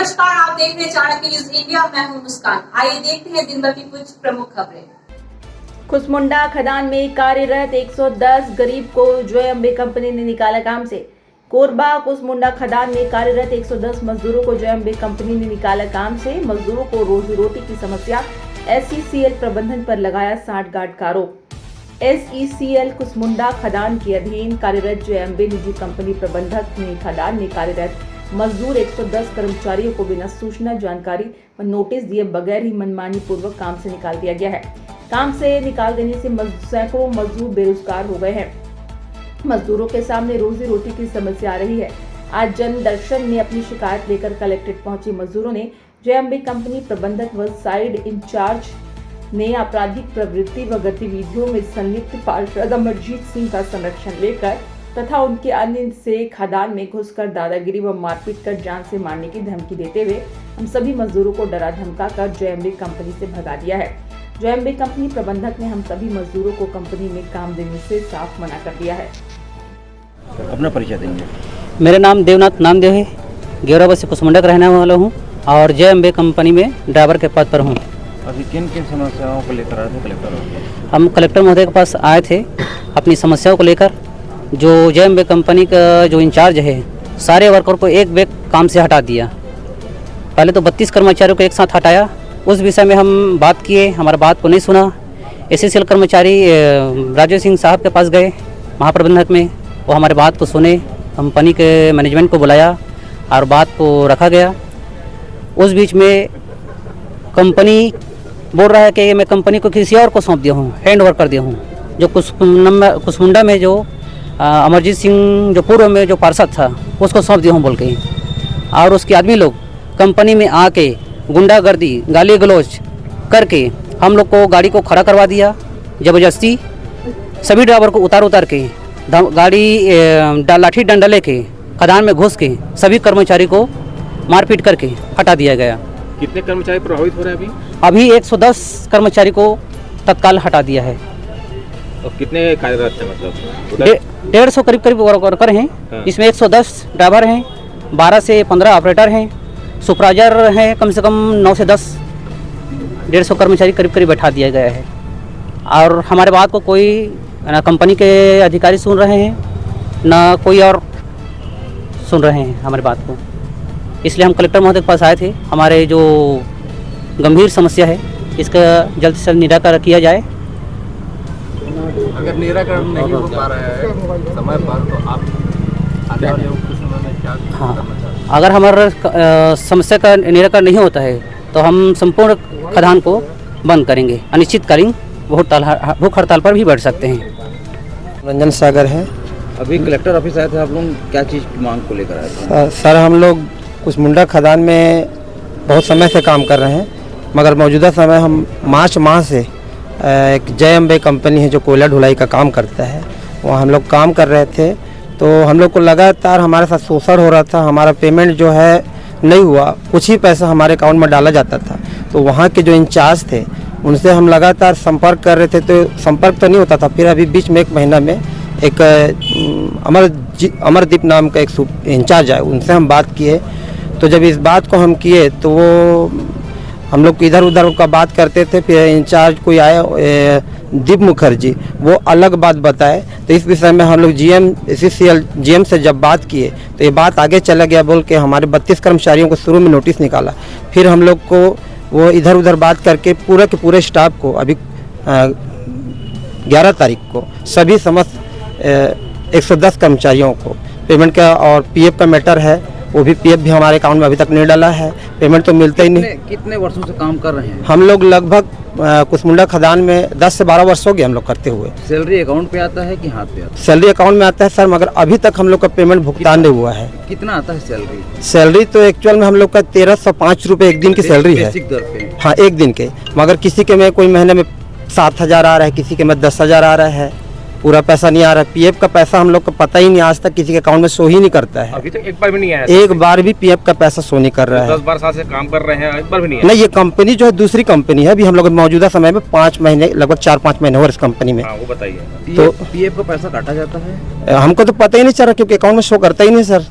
नमस्कार, आप देख रहे हैं चाणक्य न्यूज इंडिया। मैं हूं मुस्कान। आइए देखते हैं दिन भर की कुछ प्रमुख खबरें। कुसमुंडा खदान में कार्यरत 110 गरीब को जय अम्बे कंपनी ने निकाला काम से। कोरबा कुसमुंडा खदान में कार्यरत 110 मजदूरों को जय अम्बे कंपनी ने निकाला काम से। मजदूरों को रोजी रोटी की समस्या, SECL प्रबंधन पर लगाया साठगांठ का आरोप। SECL कुसमुंडा खदान के अधीन कार्यरत जय अम्बे निजी कंपनी प्रबंधक ने खदान में कार्यरत मजदूर 110 कर्मचारियों को बिना सूचना, जानकारी व नोटिस दिए बगैर ही मनमानी पूर्वक काम से निकाल दिया गया है। काम से निकाल देने से सैकड़ों मजदूर बेरोजगार हो गए हैं। मजदूरों के सामने रोजी रोटी की समस्या आ रही है। आज जन दर्शन में अपनी शिकायत लेकर कलेक्ट्रेट पहुंचे मजदूरों ने जय अम्बे कंपनी प्रबंधक व साइड इंचार्ज ने आपराधिक प्रवृत्ति व गतिविधियों में संलिप्त पार्षद अमरजीत सिंह का संरक्षण लेकर तथा उनके अन्य से खदान में घुसकर दादागिरी व मारपीट कर जान से मारने की धमकी देते हुए हम सभी मजदूरों को डरा धमका कर जय अम्बे कंपनी से भगा दिया है। जय अम्बे कंपनी प्रबंधक ने हम सभी मजदूरों को कंपनी में काम देने से साफ मना कर दिया है। अपना परिचय देंगे। मेरा नाम देवनाथ नामदेव है। गेवरा से कुसमुंडा का रहने वाला हूँ और जय अम्बे कंपनी में ड्राइवर के पद पर हूँ। अभी किन किन समस्याओं को लेकर आए थे कलेक्टर? हम कलेक्टर महोदय के पास आए थे अपनी समस्याओं को लेकर। जो जय अम्बे कंपनी का जो इंचार्ज है, सारे वर्कर को एक बैग काम से हटा दिया। पहले तो 32 कर्मचारियों को एक साथ हटाया। उस विषय में हम बात किए, हमारा बात को नहीं सुना। SECL कर्मचारी राजेश सिंह साहब के पास गए महाप्रबंधक में, वो हमारे बात को सुने। कंपनी के मैनेजमेंट को बुलाया और बात को रखा गया। उस बीच में कंपनी बोल रहा है कि मैं कंपनी को किसी और को सौंप दिया हूँ, हैंड ओवर कर दिया हूँ। जो कुसमुंडा में जो अमरजीत सिंह जो पूर्व में जो पार्षद था उसको सौंप दिया हूँ बोल के, और उसके आदमी लोग कंपनी में आके गुंडागर्दी, गाली गलौज करके हम लोग को गाड़ी को खड़ा करवा दिया। ज़बरदस्ती सभी ड्राइवर को उतार के गाड़ी लाठी डंडा लेके खदान में घुस के सभी कर्मचारी को मारपीट करके हटा दिया गया। कितने कर्मचारी प्रभावित हो रहे हैं अभी 110 कर्मचारी को तत्काल हटा दिया है। और कितने कार्यरत थे? मतलब 150 करीब वर्कर हैं। हाँ। इसमें 110 ड्राइवर हैं, 12 से 15 ऑपरेटर हैं, सुपरवाइजर हैं, कम से कम 9 से 10, 150 कर्मचारी करीब बैठा दिया गया है। और हमारे बात को कोई ना कंपनी के अधिकारी सुन रहे हैं, ना कोई और सुन रहे हैं हमारी बात को। इसलिए हम कलेक्टर महोदय के पास आए थे। हमारे जो गंभीर समस्या है इसका जल्द से जल्द निराकरण किया जाए। अगर निराकरण नहीं हो पा रहा है समय पर, तो आप आने वाले कुछ समय में क्या? हाँ, अगर हमारा समस्या का निराकरण नहीं होता है तो हम संपूर्ण खदान को बंद करेंगे, अनिश्चितकालीन भूख हड़ताल पर भी बैठ सकते हैं। रंजन सागर है। अभी कलेक्टर ऑफिस आए थे, आप लोग क्या चीज़ की मांग को लेकर आए थे? सर, हम लोग कुसमुंडा खदान में बहुत समय से काम कर रहे हैं, मगर मौजूदा समय हम मार्च माह से एक जय अम्बे कंपनी है जो कोयला ढुलाई का काम करता है, वहाँ हम लोग काम कर रहे थे। तो हम लोग को लगातार हमारे साथ शोषण हो रहा था। हमारा पेमेंट जो है नहीं हुआ, कुछ ही पैसा हमारे अकाउंट में डाला जाता था। तो वहाँ के जो इंचार्ज थे उनसे हम लगातार संपर्क कर रहे थे, तो संपर्क तो नहीं होता था। फिर अभी बीच में एक महीना में एक अमरदीप नाम का एक इंचार्ज आए, उनसे हम बात किए। तो जब इस बात को हम किए तो वो हम लोग इधर उधर का बात करते थे। फिर इंचार्ज कोई आए, दीप मुखर्जी, वो अलग बात बताए। तो इस विषय में हम लोग GM से जब बात किए तो ये बात आगे चला गया। बोल के हमारे 32 कर्मचारियों को शुरू में नोटिस निकाला। फिर हम लोग को वो इधर उधर बात करके पूरे के पूरे स्टाफ को अभी 11 तारीख को सभी समस्त 110 कर्मचारियों को पेमेंट का और PF का मैटर है, वो भी PF भी हमारे अकाउंट में अभी तक नहीं डाला है। पेमेंट तो मिलता ही नहीं। कितने वर्षों से काम कर रहे हैं? हम लोग लगभग कुसमुंडा खदान में 10 से 12 वर्ष हो गए हम लोग करते हुए। सैलरी अकाउंट पे आता है कि हाथ पे आता है? सैलरी अकाउंट में आता है सर, मगर अभी तक हम लोग का पेमेंट भुगतान नहीं हुआ है। कितना आता है सैलरी? सैलरी तो एक्चुअल में हम लोग का 1305 रुपये एक दिन की सैलरी है। बेसिक दर पे? हाँ, एक दिन के। मगर किसी के में कोई महीने में 7,000 आ रहा है, किसी के में 10,000 आ रहा है। पूरा पैसा नहीं आ रहा है। PF का पैसा हम लोग को पता ही नहीं, आज तक किसी के अकाउंट में शो ही नहीं करता है। अभी तक एक बार भी नहीं आया? एक बार भी PF का पैसा शो नहीं कर रहा है। 10-12 साल से काम कर रहे हैं, एक बार भी नहीं आया? नहीं, ये कंपनी जो है दूसरी कंपनी है। अभी हम लोग मौजूदा समय में 5 महीने, लगभग 4-5 महीने हो इस कंपनी में। हाँ, वो बताइए। तो PF का पैसा काटा जाता है? हमको तो पता ही नहीं चल रहा, क्योंकि अकाउंट में शो करता ही नहीं सर।